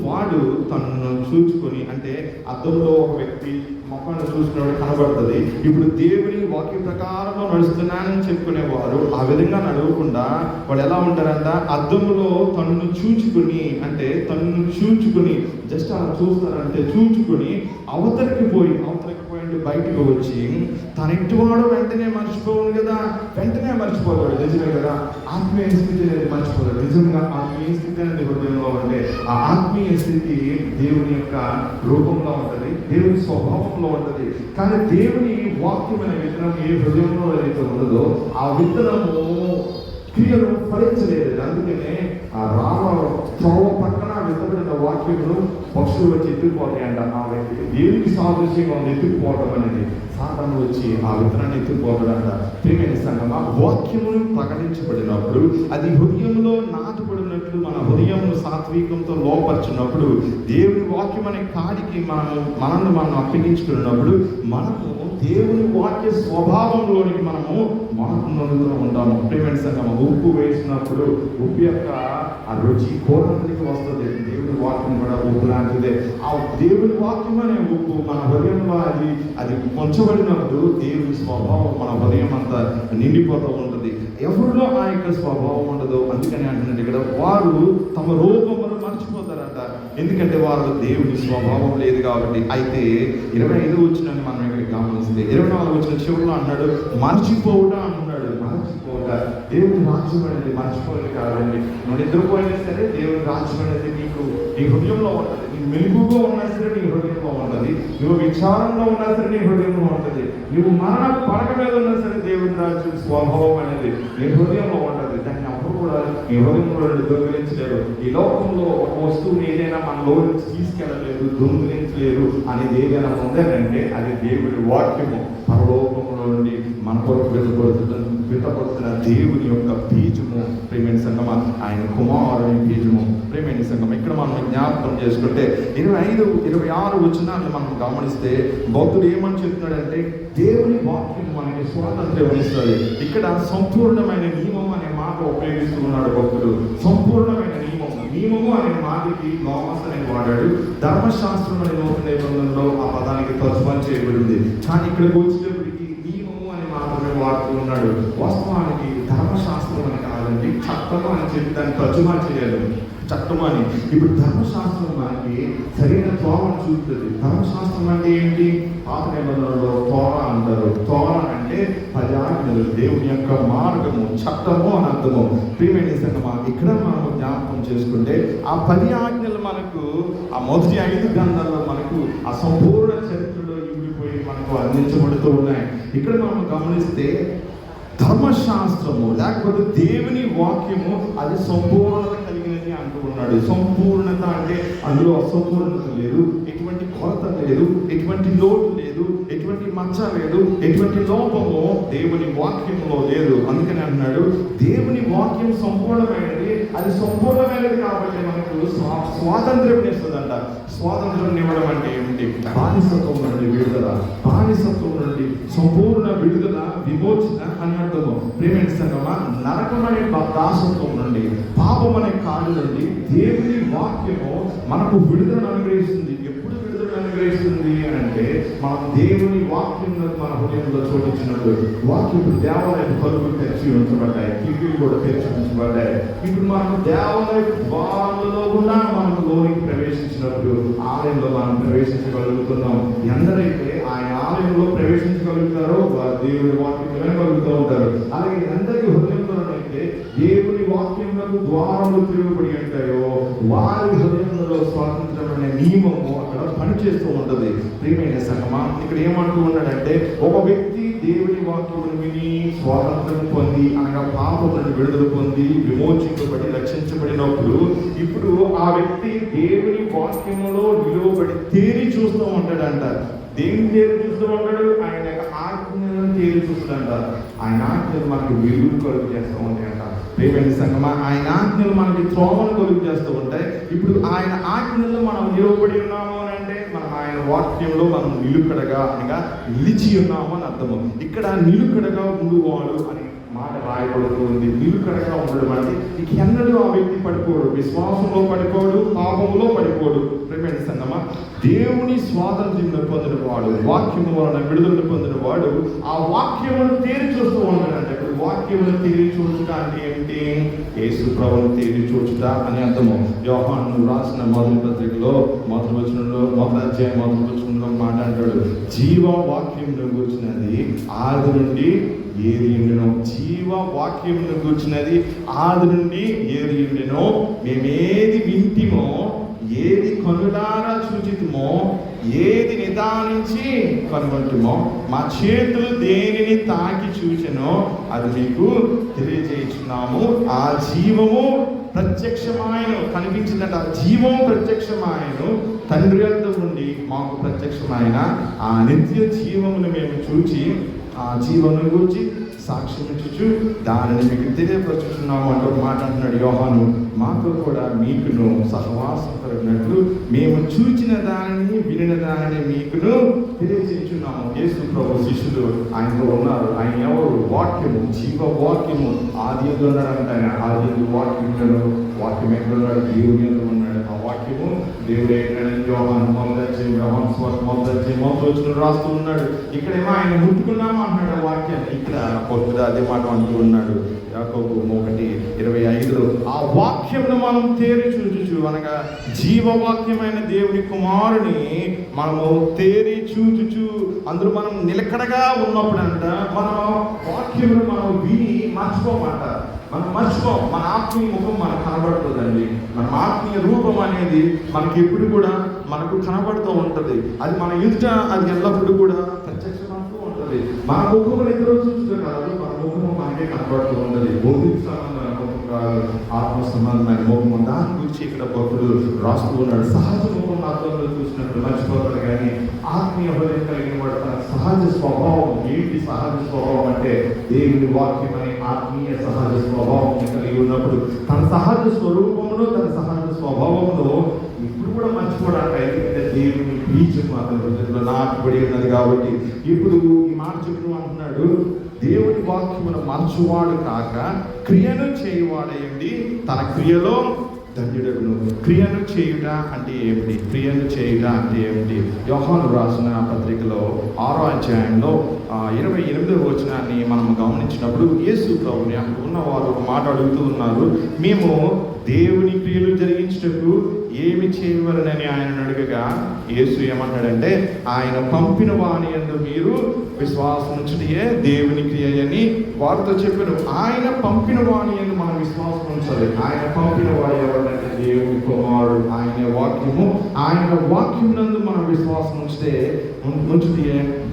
వాడు తనను చూసుకొని, అంటే అద్దంలో ఒక వ్యక్తి మొక్కను చూసుకున్నాడు కనబడుతుంది. ఇప్పుడు దేవుని వాక్య ప్రకారంలో నడుస్తున్నానని చెప్పుకునేవారు ఆ విధంగా నడవకుండా వాడు ఎలా ఉంటారంట, అద్దంలో తనను చూచుకుని, అంటే తనను చూచుకుని జస్ట్ అలా చూస్తారంటే చూచుకుని అవతలికి పోయి బయటకు వచ్చి తన ఇంటివాడు వెంటనే మర్చిపోవాలి కదా, వెంటనే మర్చిపోతాడు. నిజమే కదా, ఆత్మీయ స్థితి అనేది మర్చిపోతాడు. నిజంగా ఆత్మీయ స్థితి అనేది హృదయంలో ఉంటే ఆ ఆత్మీయ స్థితి దేవుని యొక్క రూపంలో ఉంటుంది, దేవుని స్వభావంలో ఉంటుంది. కానీ దేవుని వాక్యం అనే విత్తనం ఏ హృదయంలో ఏదైతే ఉన్నదో ఆ విత్తనము క్రియలు ఫలించలేదు. అందుకనే ఆ రామ చౌవ పక్కన విత్తబడిన వాక్యములు పక్షులు వచ్చి ఎత్తుకుపోతాయంట. ఆ వ్యక్తి దేవునికి సాదృశ్యంగా ఉంది ఎత్తుకుపోవడం అనేది. సాతాను వచ్చి ఆ విత్తనాన్ని ఎత్తుకుపోతాడంట. ప్రియమైన సంగమా, వాక్యమును ప్రకటించబడినప్పుడు అది హృదయంలో నాటుబడినట్లు మన హృదయమును సాత్వికంతో లోపరిచినప్పుడు దేవుని వాక్యం అనే కాడికి మనల్ని మనం అప్పగించుకున్నప్పుడు మనము దేవుని వాక్య స్వభావంలోనికి మనము మారుతున్నట్టుగా ఉంటాము. ప్రియమైన సంగమా, ఉప్పు వేసినప్పుడు ఉప్పు యొక్క ఆ రుచి కూరంతరికి వస్తుంది. దేవుని వాక్యం కూడా ఉప్పు లాంటిదే. ఆ దేవుని వాక్యం అనే ఉప్పు మన హృదయంలో అది పొంచబడినప్పుడు దేవుని స్వభావం మన హృదయం అంతా నిండిపోతూ ఉంటుంది. ఎవరిలో ఆ యొక్క స్వభావం ఉండదు. అందుకని అంటున్నట్టు ఇక్కడ వారు తమ రూపమును మర్చిపోతారంట. ఎందుకంటే వారు దేవుని స్వభావం లేదు కాబట్టి. అయితే 25 వచనాన్ని మనం ఇక్కడ గమనిస్తే 24 వచనం చివరిలో అన్నాడు, మర్చిపోవుట అంటున్నాడు. మర్చిపోవుట దేవుని రాజ్యం అనేది మర్చిపోయేది కాదండి. నువ్వు నిద్రపోయినా సరే దేవుని రాజ్యం అనేది నీ హృదయంలో ఉంటుంది. నీ మెలుగుగా ఉన్నా సరే నీ హృదయంలో ఉంటుంది. నువ్వు విచారంలో ఉన్నా సరే నీ హృదయంలో ఉంటుంది. నువ్వు మరణ పడక మీద ఉన్నా సరే దేవుని రాజ్యం స్వభావం అనేది నీ హృదయంలో ఉంటుంది. దాన్ని అప్పుడు కూడా నీ హృదయంలో దొంగిలించలేరు. ఈ లోకంలో ఒక వస్తువుని ఏదైనా మనలో తీసుకెళ్ళలేదు, దొంగిలించలేరు అనేది ఏదైనా ఉందనంటే అది దేవుడి వాక్యము. పరలోకంలో నుండి మన కొరకు విత్తపడుతున్న దేవుని యొక్క బీజము. ప్రియమైన సంగమ, ఆయన కుమారుని బీజము. ప్రియమైన సంగమ, ఇక్కడ మనం జ్ఞాపకం చేసుకుంటే 25, 26 వచనాలను మనం గమనిస్తే భక్తుడు ఏమని చెప్తున్నాడంటే దేవుని వాక్యం మనకి స్వాతంత్ర్యం ఇస్తుంది. ఇక్కడ సంపూర్ణమైన నియమం అనే మాట ఉపయోగిస్తూ ఉన్నాడు భక్తుడు. సంపూర్ణమైన నియమము అనే మాటకి లోమస్ అని వాడాడు. ధర్మశాస్త్రం అనే నూతన నిబంధనలో ఆ పదానికి తర్జుమా చేయబడింది. కానీ ఇక్కడికి వచ్చేటప్పటికి నియమము అనే మాటనే వాడుతూ ఉన్నాడు. వాస్తవానికి ధర్మశాస్త్రం అని కాదండి, చట్టము అని చెప్పి దాన్ని తర్జుమా చేయాలి. చట్టం అని. ఇప్పుడు ధర్మశాస్త్రం మనకి సరైన త్రోవను చూపుతుంది. ధర్మశాస్త్రం అంటే ఏంటి? పాత నిబంధనలో తోరా అంటారు. తోరా అంటే 10 ఆజ్ఞలు, దేవుని యొక్క మార్గము, చట్టము అని అర్థము. ప్రియమైన సంగమా, ఇక్కడ మనము జ్ఞాపకం చేసుకుంటే ఆ 10 ఆజ్ఞలు మనకు ఆ మొదటి 5 గ్రంథాల్లో మనకు ఆ సంపూర్ణ చరిత్రలో ఇమిడిపోయి మనకు అందించబడుతూ ఉన్నాయి. ఇక్కడ మనం గమనిస్తే ధర్మశాస్త్రము లేకపోతే దేవుని వాక్యము అది సంపూర్ణత కలిగినది అంటూ ఉన్నాడు. సంపూర్ణత అంటే అందులో అసంపూర్ణత లేదు, ఎటువంటి కొరత లేదు, ఎటువంటి లోటు లేదు, ఎటువంటి మచ్చ లేదు, ఎటువంటి లోపము దేవుని వాక్యంలో లేదు. అందుకని అన్నాడు దేవుని వాక్యం సంపూర్ణమైనది. అది సంపూర్ణమైనది కాబట్టి మనకు స్వాతంత్ర్యం ఇస్తుందంట. స్వాతంత్రం ఇవ్వడం అంటే ఏమిటి? బానిసత్వం నుండి విడుదల, బానిసత్వం నుండి సంపూర్ణ విడుదల, విమోచన అని అర్థము. ప్రియమైన సంగమా, నరకం అనే దాసత్వం నుండి, పాపం అనే కాడి నుండి దేవుని వాక్యము మనకు విడుదల అనుగ్రహిస్తుంది. ఎప్పుడు విడుదల అనుగ్రహిస్తుంది అని అంటే మనం దేవుని వాక్యం మన హృదయంలో చోటించినప్పుడు వాక్యం దేవాలయ తలుపులు తెరిచి ఉంచబడ్డాయి, కిటికీలు కూడా తెరిచి ఉంచబడ్డాయి. ఇప్పుడు మనం దేవాలయ ద్వారాలలో కూడా మనం లోనికి ప్రవేశించినప్పుడు ఆలయంలో మనం ప్రవేశించగలుగుతున్నాం. ఎందరైతే ఆయన ఆలయంలో ప్రవేశించగలుగుతారో వారు దేవుని వాక్యం వినగలుగుతూ ఉంటారు. అలాగే ఎందరికి హృదయంలోనైతే దేవుని వాక్యంలో ద్వారాలు తిరుగుబడి ఉంటాయో వారి హృదయంలో స్వాతంత్రం అనే నియమము అక్కడ పనిచేస్తూ ఉంటుంది. ప్రియమైన సంగమా, ఇక్కడ ఏమంటూ ఉన్నాడంటే ఒక వ్యక్తి దేవుని వాక్యమును విని స్వాతంత్రం పొంది అనగా పాపములను విడుదల పొంది విమోచింపబడి రక్షించబడినప్పుడు ఇప్పుడు ఆ వ్యక్తి దేవుని వాక్యములో నిలువబడి తేరి చూస్తూ ఉంటాడంట. దేవుని తేరి చూస్తూ ఉంటాడు, ఆయన ఆజ్ఞలను తేరి చూస్తాడంట. ఆయన ఆజ్ఞలు మనకు వెలుగు కలుగు చేస్తూ ఉంటాయంట. ప్రియమైన సంగమా, ఆయన ఆజ్ఞలు మనకి త్రోవను కలుగు చేస్తూ ఉంటాయి. ఇప్పుడు ఆయన ఆజ్ఞల్లో మనం నిలవబడి ఉన్నాము అని అంటే మనం ఆయన వాక్యంలో మనం నిలుకడగా అనగా నిలిచి ఉన్నాము అని అర్థము. ఇక్కడ నిలుకడగా ఉండువాడు అని మాట రాయబడుతూ ఉంది. నిలుకడగా ఉండడం అంటే ఇక ఎన్నడూ ఆ వ్యక్తి పడిపోడు, విశ్వాసంలో పడిపోడు, పాపంలో పడిపోడు. ప్రియమైన సంగమా, దేవుని స్వాతంత్ర్యం పొందిన వాడు, వాక్యము వలన విడుదల పొందిన వాడు ఆ వాక్యమును తేరి చూస్తూ ఉంటాడంటే వాక్యమును తేరి చూచుట అంటే ఏంటి? యేసు ప్రభువును తేరి చూచుట అని అర్థము. యోహాను రాసిన మొదటి పత్రికలో మొదటి వచనంలో మొదటి అధ్యాయం మొదటి వచనంలో మాట్లాడాడు, జీవ వాక్యమును కూర్చున్నది ఆది నుండి ఏది ఉండినో. జీవ వాక్యమును కూర్చున్నది ఆది నుండి ఏది ఉండినో, మేమేది వింటిమో, ఏది కనులారా చూచితుమో, ఏది నిదానించి కనుగొంటుమో, మా చేతులు దేనిని తాకి చూచెనో అది మీకు తెలియజేస్తున్నాము. ఆ జీవము ప్రత్యక్షమాయను కనిపించిందంట. ఆ జీవము ప్రత్యక్షమాయను తండ్రి వద్ద నుండి మాకు ప్రత్యక్షమైన ఆ నిత్య జీవమును మేము చూచి ఆ జీవమును గురించి సాక్ష్యం ఇచ్చుచు దానిని మీకు తెలియపరుచుతున్నాము అంటూ మాట అంటున్నాడు యోహాను. మాతో కూడా మీకును సహవాసం కలిగినట్లు మేము చూచిన దానిని వినిన దానిని మీకును తెలియజేస్తున్నాము. యేసు ప్రభు శిష్యులు ఆయనలో ఉన్నారు. ఆయన ఎవరు? వాక్యము, జీవ వాక్యము. ఆది యందు ఉన్నాడంట ఆయన. ఆది యందు వాక్యములను, వాక్యం ఎక్కడ ఉన్నాడు? దేవుని యందు ఉన్నాడు. ఆ వాక్యము దేవుడు ఏంటంటే యోహాను మొదటి రాస్తూ ఉన్నాడు. ఇక్కడేమో ఆయన ముట్టుకున్నాము అంటున్నాడు ఆ వాక్యాన్ని. ఇక్కడ కొద్దిగా అదే మాట అంటూ ఉన్నాడు యాకోబు 1:25. ఆ వాక్యమును మనం తేరి చూచుచు అనగా జీవవాక్యమైన దేవుని కుమారుని మనము తేరి చూచుచు అందులో మనం నిలకడగా ఉన్నప్పుడు అంట మన వాక్యమును మనం విని మర్చిపోమాట. మనం మర్చిపోం. మన ఆత్మీయ ముఖం మనకు కనబడుతుందండి. మన ఆత్మీయ రూపం అనేది మనకి ఎప్పుడు కూడా మనకు కనబడుతూ ఉంటుంది. అది మన ఎదుట అది ఎల్లప్పుడూ కూడా ప్రత్యక్షమవుతూ ఉంటుంది. మన ముఖమును ఎదురు చూస్తూ కాదు, మన ముఖము మనకే కనబడుతూ ఉంటుంది. భౌతిక సంబంధమైన ముఖం కాదు, ఆత్మ సంబంధమైన ముఖము. దాని గురించి ఇక్కడ భక్తుడు రాస్తూ ఉన్నాడు. సహజ ముఖం అర్థంలో చూసినప్పుడు మర్చిపోతాడు, కానీ ఆత్మీయ హృదయం కలిగిన వాడు తన సహజ స్వభావం ఏంటి? సహజ స్వభావం అంటే దేవుని వాక్యం అనే ఆత్మీయ సహజ స్వభావం కలిగి ఉన్నప్పుడు తన సహజ స్వరూపంలో తన సహజ స్వభావంలో ఇప్పుడు కూడా మర్చిపోవడానికి. ఎందుకంటే దేవుని బీజం అతని హృదయంలో నాటబడి ఉన్నది కాబట్టి. ఇప్పుడు ఈ మాట చెప్తూ అంటున్నాడు, దేవుని వాక్యమును మర్చువాడు కాక క్రియను చేయువాడయండి తన క్రియలో ధన్యుడగును. క్రియను చేయుట అంటే ఏమిటి? క్రియను చేయుట అంటే ఏమిటి? యోహాను రాసిన పత్రికలో 6వ అధ్యాయంలో 28వ వచనాన్ని మనం గమనించినప్పుడు యేసు ప్రభుని అక్కడ ఉన్నవారు ఒక మాట అడుగుతూ ఉన్నారు. మేము దేవుని క్రియలు జరిగించుటకు ఏమి చేయవలనని ఆయన అడగగా యేసు ఏమంటాడంటే, ఆయన పంపిన వాని యందు మీరు విశ్వాసం ఉంచుటయే దేవుని క్రియ అని వారితో చెప్పారు. ఆయన పంపిన వాని యందు మనం విశ్వాసం ఉంచాలి. ఆయన పంపిన వాడు ఎవరంటే దేవుని కుమారుడు. ఆయన వాక్యము, ఆయన వాక్యం నందు మనం విశ్వాసం ఉంచితే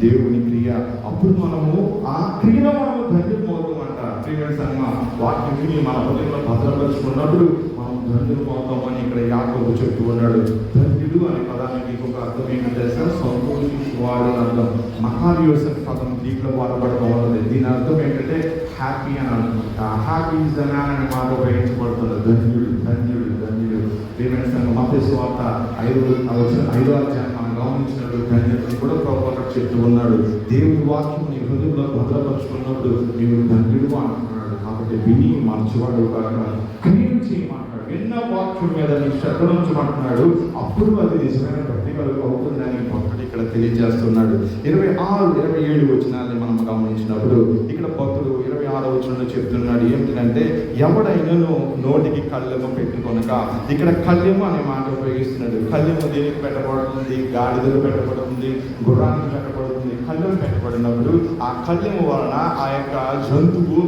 దేవుని క్రియ. అప్పుడు మనము ఆ క్రియలో మనము ధన్యమవుతామంట. ప్రియమైన సంగమా, వాక్యం విని మన హృదయంలో భద్రపరుచుకున్నప్పుడు మనం ధన్యులమవుతామని ఇక్కడ యాకోబు చెప్తూ ఉన్నాడు. ధన్యుడు అనే పదానికి ఇంకొక అర్థం ఏంటంటే సంతోషించువాడు అని అర్థం. మహాయోస్ అనే పదం దీంట్లో వాడబడుతూ ఉంటుంది. దీని అర్థం ఏంటంటే హ్యాపీ అని అర్థం. హ్యాపీ ఇస్ ద మ్యాన్ అనే మాట ఉపయోగించబడుతుంది. ధన్యుడు, ధన్యుడు, ధన్యుడు. ప్రియమైన సంగమా, మత్తయి సువార్త 5వ అధ్యాయం మనం గమనించినప్పుడు ధన్యుడు కూడా ప్రభు అక్కడ చెప్తూ ఉన్నాడు. దేవుని వాక్యం నీ హృదయంలో భద్రపరుచుకున్నప్పుడు నీవు ధన్యుడు అంటున్నాడు. కాబట్టి విని మార్చువాడు కాక క్రియలు చేయమంటున్నాడు. విన్న వాక్యం మీద నీ శ్రద్ధ ఉంచమంటున్నాడు. అప్పుడు అది నిజమైన ప్రతిఫలం అవుతుందని భక్తుడు ఇక్కడ తెలియజేస్తున్నాడు. 26, 27 వచనాన్ని మనం గమనించినప్పుడు ఇక్కడ భక్తుడు 26వ వచనంలో చెప్తున్నాడు ఏమిటంటే, ఎవడైనాను నోటికి కళ్ళెము పెట్టుకొనక. ఇక్కడ కళ్ళెము అనే మాట ఉపయోగిస్తున్నాడు. కళ్ళెము దేనికి పెట్టబడుతుంది? గాడిదలు పెట్టబడుతుంది, గుర్రానికి పెట్టబడుతుంది. కళ్ళెము పెట్టబడినప్పుడు ఆ కళ్ళెము వలన ఆ యొక్క జంతువు,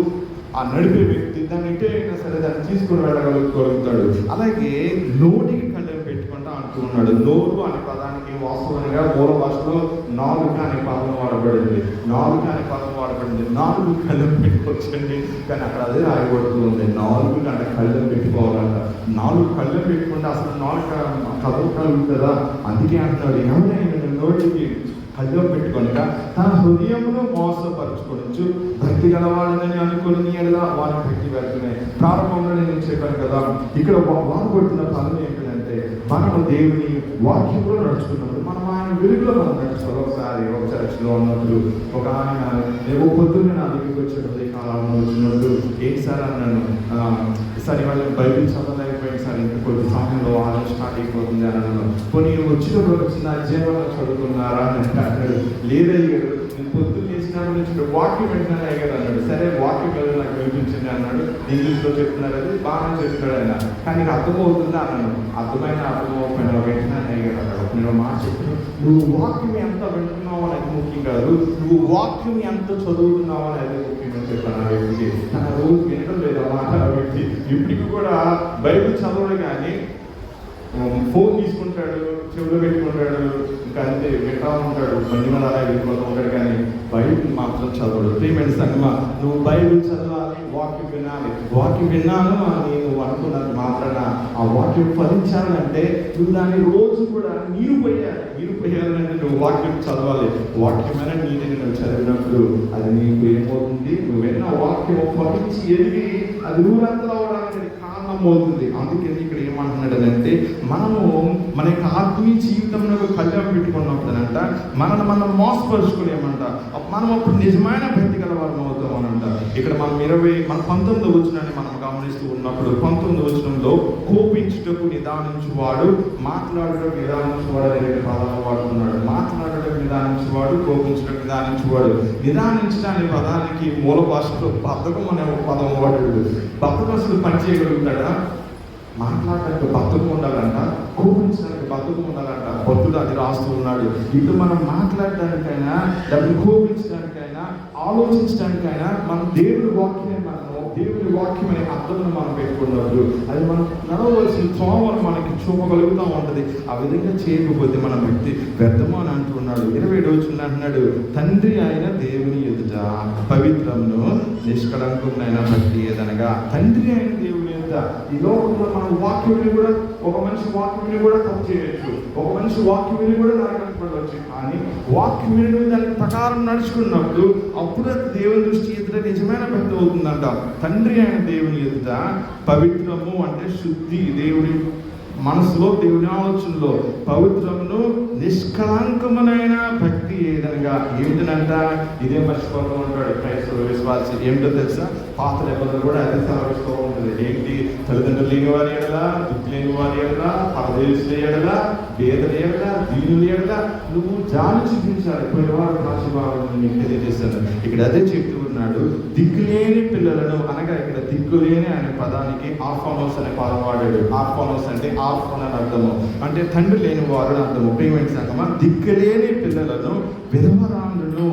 ఆ నడిపే వ్యక్తి దాన్ని ఎటు అయినా సరే దాన్ని తీసుకుని వెళ్ళగలుగుతాడు. అలాగే నోటికి కళ్ళెము పెట్టుకుంటా అంటూ ఉన్నాడు. నోరు అనే పదానికి వాస్తవంగా మూల భాషలో నాలుక అనే పదం వాడబడింది. నాలుక అనే పదం వాడబడింది. 4 కళ్ళెము పెట్టుకోవచ్చండి, కానీ అక్కడ అదే రాయబడుతూ ఉంది. 4 అంటే కళ్ళెము పెట్టుకోవాలంట. 4 కళ్ళెము పెట్టుకుంటే అసలు 4 కదలగలుగుతుందా? అందుకే అంటున్నాడు, ఎవరైనా నోటికి కళ్ళెము పెట్టుకొనక తన హృదయంలో మోసపరచుకోవచ్చు, భక్తి గలవాడని అనుకుని వారిని పెట్టి వెళ్తున్నాయి. ప్రారంభంలో నేను చెప్పాను కదా, ఇక్కడ వాడబడుతున్న పదం ఏంటంటే, మనము దేవుని వాక్యంలో నడుచుకున్నప్పుడు మనం ఆయన వెలుగులో మనం నడుచుకోవాలి. ఒకసారి ఒక చర్చిలో ఉన్నప్పుడు ఒక ఆయన ఏవో పొద్దున్నే నా దగ్గరికి వచ్చేటప్పుడు ఈ కాలంలో వచ్చినప్పుడు ఏంటి సార్ అన్నాను, సార్ ఇవాళ బైబిల్ చదవలేకపోయింది సార్, ఇంకా కొద్ది సమయంలో ఆలోచన స్టార్ట్ అయిపోతుంది అని అన్నాను. కొన్ని వచ్చినప్పుడు వచ్చిన జీవనంలో చదువుకున్నారా అని అన్నాడు. లేదయ్యాడు, నేను పొద్దున్న చేసినప్పుడు నుంచి వాక్యం వెంటనే అయ్యాడు అన్నాడు. సరే వాక్యం కదా నాకు వినిపించింది అన్నాడు. ఇంగ్లీష్లో చెప్తున్నారు, అది బాగా చెప్తాడు ఆయన, కానీ నీకు అర్థమవుతుందా అన్నాను. అర్థమైపోయిన వెంటనే అయ్యాడు అన్నాడు. నేను మాట చెప్పాను, నువ్వు వాక్యం ఎంత వింటున్నావు అనేది ముఖ్యం కాదు, నువ్వు వాక్యం ఎంత చదువుతున్నావు అనేది ముఖ్యం అని చెప్పాను. ఆ వ్యక్తికి తన రోజు వినడం లేదు ఆ మాట. ఆ వ్యక్తి ఇప్పటికి కూడా బైబిల్ చదవడు, కానీ ఫోన్ తీసుకుంటాడు, చెవులో పెట్టుకుంటాడు, ఇంకా అంతే వింటా ఉంటాడు, బండి మీద అలా వెళ్ళిపోతూ ఉంటాడు, కానీ బైబిల్ మాత్రం చదవడు. ప్రియమైన సంగమా, నువ్వు బైబిల్ చదవాలి, వాక్యం వినాలి. వాక్యం విన్నాను అని నువ్వు అనుకున్నది మాత్రాన ఆ వాక్యం ఫలించాలంటే నువ్వు దాన్ని రోజు కూడా నీరు పోయాలంటే నువ్వు వాక్యం చదవాలి. వాక్యమైన నీటిని నువ్వు చదివినప్పుడు అది నీకు ఏమవుతుంది? నువ్వు విన్న వాక్యం ఫలించి ఎదిగి అది నూరంతలు అవడానికి కారణం అవుతుంది. అందుకని ఇక్కడ ఏమంటున్నాడంటే, మనము మన యొక్క ఆత్మీయ జీవితంలో కళ్ళెము పెట్టుకున్నప్పుడనంట మనం మోసపరుచుకునేమంట, మనం అప్పుడు నిజమైన భక్తి గల వారం అవుతామనంట. ఇక్కడ మనం 19వ వచనాన్ని మనం గమనిస్తూ ఉన్నప్పుడు 19వ వచనంలో కోపించుటకు నిదానించువాడు, మాట్లాడుటకు నిదానించువాడు అనే పదాలు వాడుతున్నాడు. మాట్లాడటకు నిదానించువాడు, కోపించుటకు నిదానించువాడు. నిదానించడానికి పదానికి మూల భాషలో బద్ధకం అనే ఒక పదం వాడాడు. బద్ధకం అసలు పని చేయగలుగుతాడా? మాట్లాడటానికి బద్ధకం ఉండాలంట, కోపించడానికి బద్ధకం ఉండాలంట. భక్తుడు అది రాస్తూ ఉన్నాడు. ఇప్పుడు మనం మాట్లాడడానికైనా, డబ్బులు కోపించడానికైనా, ఆలోచించడానికైనా మనం దేవుడి వాక్యం అనే అర్థంలో మనం పెట్టుకున్నప్పుడు అది మనం నడవలసిన త్రోవను మనకి చూపగలుగుతూ ఉంటుంది. ఆ విధంగా చేయకపోతే మన భక్తి వ్యర్థము అని అంటున్నాడు. 27వ వచనంలో అంటున్నాడు, తండ్రి అయిన దేవుని ఎదుట పవిత్రమును నిష్కళంకమైన భక్తి ఏదనగా. తండ్రి అయిన దేవుని ఎదుట ఈ లోకంలో మనం వాక్యం కూడా, ఒక మనిషి వాక్యం కూడా తప్పు చేయొచ్చు, ఒక మనిషి వాక్యం కూడా నరకపడవచ్చు, కానీ వాక్యం దాని ప్రకారం నడుచుకున్నప్పుడు అప్పుడు దేవుని దృష్టి ఎదుట నిజమైన భక్తి అవుతుందంట. తండ్రి అయిన దేవుని ఎదుట పవిత్రము అంటే శుద్ధి, దేవుడి మనసులో, దేవుని ఆలోచనలో పవిత్రమును నిష్కళంకమునైన భక్తి ఏదనగా. ఏమిటనంట? ఇదే మర్చిపోతూ ఉంటాడు క్రైస్తవ విశ్వాసి. ఏమిటో తెలుసా? పాత నిబంధనలు కూడా అదే సెలవిస్తూ ఉంటుంది. ఏంటి? తల్లిదండ్రులు లేని వారి ఎడలా, దుఃఖ లేని వారి ఎడలా, పరదేశుల ఎడలా, పేదల ఎడలా, దీనుల ఎడలా నువ్వు జాలి చూపించాలి. పోయేవారు రాజభావాలను మీకు తెలియజేశాను. ఇక్కడ అదే చెప్తూ ఉన్నాడు, దిక్కులేని పిల్లలను, అనగా ఇక్కడ దిక్కులేని అనే పదానికి ఆర్ఫానోస్ అనే పదం వాడాడు. ఆర్ఫానోస్ అంటే ఆర్ఫన్ అని అర్థము, అంటే తండ్రి లేని వారు అని అర్థము. ప్రియమైన సంగమా, దిక్కులేని పిల్లలను, విధవరాండ్రును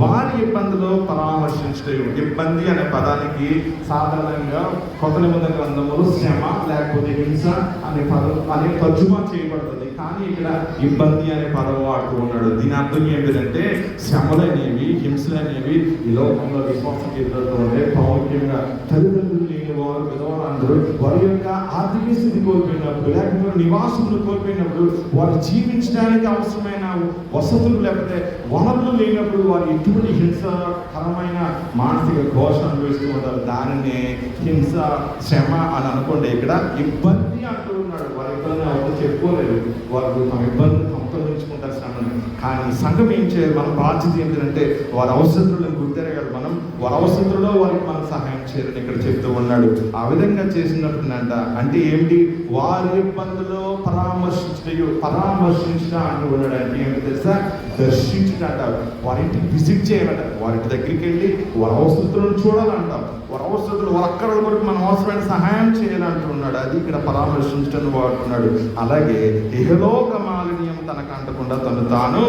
వారి ఇబ్బందులు పరామర్శించడం. ఇబ్బంది అనే పదానికి సాధారణంగా కొత్త నిబంధన గ్రంథములు శ్రమ లేకపోతే హింస అనే పదం అనే తర్జుమా చేయబడుతుంది, కానీ ఇక్కడ ఇబ్బంది అనే పదం వాడుతూ ఉన్నాడు. దీని అర్థం ఏంటంటే, శ్రమలు అనేవి, హింసలు అనేవి ఈ లోకంలో విశ్వాసం ఎదురుతూ ఉంటే, ప్రాముఖ్యంగా తల్లిదండ్రులు లేని వారు, విధవరాండ్రులు వారి యొక్క ఆర్థిక స్థితి కోల్పోయినప్పుడు, లేకపోతే నివాసములు కోల్పోయినప్పుడు, వారు జీవించడానికి అవసరమైన వసతులు లేకపోతే వనరులు లేనప్పుడు వారు ఎటువంటి హింసకరమైన మానసిక ఘోష అనుభవిస్తూ ఉంటారు. దానినే హింస, శ్రమ అని అనుకోండి. ఇక్కడ ఇబ్బంది అంటూ ఉన్నాడు. వారి ఇబ్బంది ఎవరు చెప్పుకోలేదు, వారు తమ ఇబ్బంది తమతో ఉంచుకుంటారు శ్రమని. కానీ సంఘం ఏం చేయాలి? మన బాధ్యత ఏంటంటే వారి అవసరాలను గుర్తెరగాలి. మనం వారి అవసరంలో వారికి మనం సహాయం చేయాలని ఇక్కడ చెప్తూ ఉన్నాడు. ఆ విధంగా చేసినప్పుడంట అంటే ఏంటి? వారి ఇబ్బందులు పరామర్శించడం అంటూ ఉన్నాడు. అంటే ఏంటి తెలుసా? దర్శించడంట. వారింటికి విజిట్ చేయాలంట. వారింటి దగ్గరికి వెళ్ళి వారి అవసరాలను చూడాలంట. వారి అవసరాలు వారి అక్కల వరకు మనం అవసరమైన సహాయం చేయాలంటున్నాడు. అది ఇక్కడ పరామర్శించడం వాడుతున్నాడు. అలాగే ఇహలోక మాలిన్యం తనకు అంటకుండా తను తాను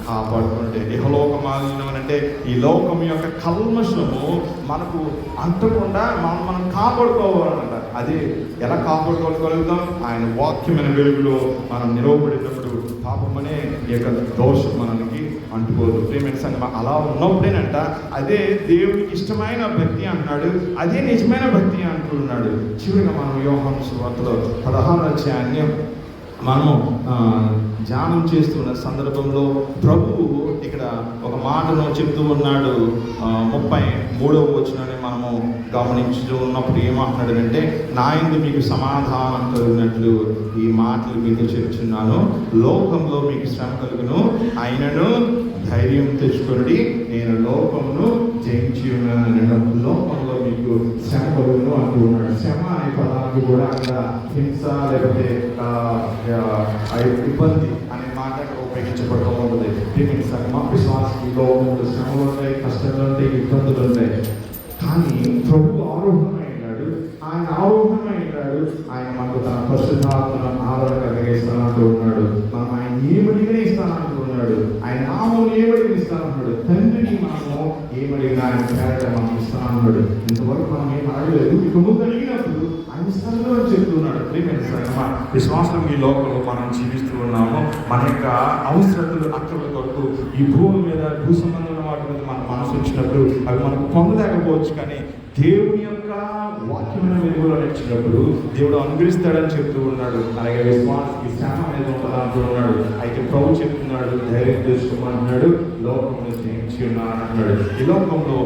కాపాడుకుంటే, ఇహలోక మాలిన్యం అంటే ఈ లోకం యొక్క కల్మషము మనకు అంటకుండా మనం కాపాడుకోవాలన్నమాట. అది ఎలా కాపాడుకోగలుగుతాం? ఆయన వాక్యమైన వెలుగులో మనం నిలవబడినప్పుడు పాపమనే ఈ యొక్క దోషం మనకి అంటుకోదు. ప్రేమైన సంగమం అలా ఉన్నప్పుడేనంట అదే దేవునికి ఇష్టమైన భక్తి అంటున్నాడు. అదే నిజమైన భక్తి అంటున్నాడు. చివరిగా మనం యోహాను సువార్తలో 16వ అధ్యాయాన్ని మనము ధ్యానం చేస్తున్న సందర్భంలో ప్రభువు ఇక్కడ ఒక మాటను చెప్తూ ఉన్నాడు. 33వ వచనాన్ని మనము గమనించుతూ ఉన్నప్పుడు ఏమంటున్నాడంటే, నా యందు మీకు సమాధానం కలిగినట్లు ఈ మాటలు మీతో చెప్తున్నాను. లోకంలో మీకు శ్రమ కలుగును, అయినను ధైర్యం తెచ్చుకోండి, నేను లోకమును జయించి ఉన్నాను. లోకంలో మీకు శ్రమ కలుగును అంటూ ఉన్నాడు. శ్రమ అనే పదానికి కూడా అక్కడ హింస లేకపోతే ఇబ్బంది అనే మాట ఉపయోగించబడుతూ ఉంటుంది. దీనికి సగమ విశ్వాసంలో శ్రమలు ఉంటాయి, కష్టాలు ఉంటాయి, ఇబ్బందులు ఉంటాయి. కానీ ప్రభు ఆరోహణమైనాడు. ఆయన ఆరోహణమైనాడు. ఆయన మనకు తన పరిశుద్ధాత్మను ఆదరణ కలిగిస్తానంటూ ఉన్నాడు. మనం ఆయన ఏమడిగినా ఇస్తానంటూ ఉన్నాడు. ఆయన నామం ఏమడిగిన ఇస్తానంటున్నాడు. తండ్రిని మనము ఏమడిగినా ఆయన పేరట మనం ఇస్తానన్నాడు. ఇంతవరకు మనం ఏం అడగలేదు, ఇక ముందు అడిగినప్పుడు ఆయన ఇస్తాను అని చెప్తున్నాడు. విశ్వాసం ఈ లోకంలో మనం జీవిస్తూ ఉన్నాము. మన యొక్క అవసరతలు అక్కల కొరకు ఈ భూమి మీద భూ సంబంధమైన వాటి మీద మన మనసు వచ్చినప్పుడు అవి మనకు పొందలేకపోవచ్చు. కానీ దేవుని యొక్క వాక్యమైన వెలుగులో నడిచినప్పుడు దేవుడు అనుగ్రహిస్తాడని చెప్తూ ఉన్నాడు. అలాగే విశ్వాసానికి శ్రమ అనేది ఉంటుందా అంటూ ఉన్నాడు. అయితే ప్రభు చెప్తున్నాడు, ధైర్యం తెచ్చుకోమంటున్నాడు, లోకంలో జయించి ఉన్నాడు అంటున్నాడు. ఈ లోకంలో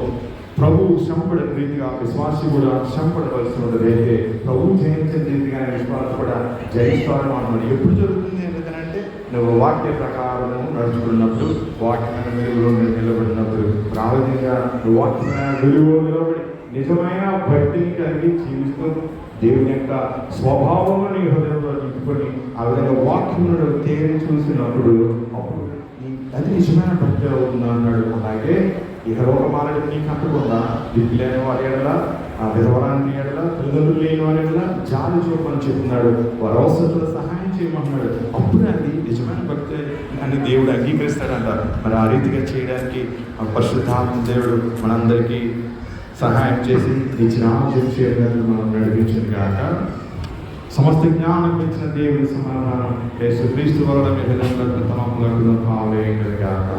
ప్రభు శ్రమపడే రీతిగా విశ్వాసి కూడా శ్రమపడవలసి ఉంటుంది. అయితే ప్రభు జయించిన రీతిగా విశ్వాస కూడా జయిస్తాడని అంటున్నాడు. ఎప్పుడు జరుగుతుంది ఎందుకంటే నువ్వు వాక్య ప్రకారం నడుచుకున్నప్పుడు, వాక్యమైన వెలుగులో నిలబడినప్పుడు, ప్రాథమికంగా నువ్వు వాక్యమైన వెలుగులో నిలబడి నిజమైన భక్తిని కలిగి జీవిస్తూ దేవుని యొక్క స్వభావంలో నీ హృదయంలో నింపుకొని ఆ విధంగా వాక్యములను తేరి చూసినప్పుడు అప్పుడు అది నిజమైన భక్తి అవుతుంది అన్నాడు. అలాగే ఇహలోక మానవుడు నీకు అంటకుండా దిక్కు లేని వారి ఎడలా, ఆ విధవరాన్ని ఎడలా, తల్లిదండ్రులు లేని వారి ఎడలా జాలి చూపమని చెప్తున్నాడు. వారి అవసరంలో సహాయం చేయమన్నాడు. అప్పుడు అది నిజమైన భక్తి అని దేవుడు అంగీకరిస్తాడంటారు. మరి ఆ రీతిగా చేయడానికి పరిశుద్ధాత్మ దేవుడు మనందరికీ సహాయం చేసి ఇచ్చిన చేయడానికి మనం నడిపించింది కాక సమస్త జ్ఞానం ఇచ్చిన దేవుని సమాధానం యేసుక్రీస్తు వలన మీ హృదయంలో తమములకు కావాలి కాక.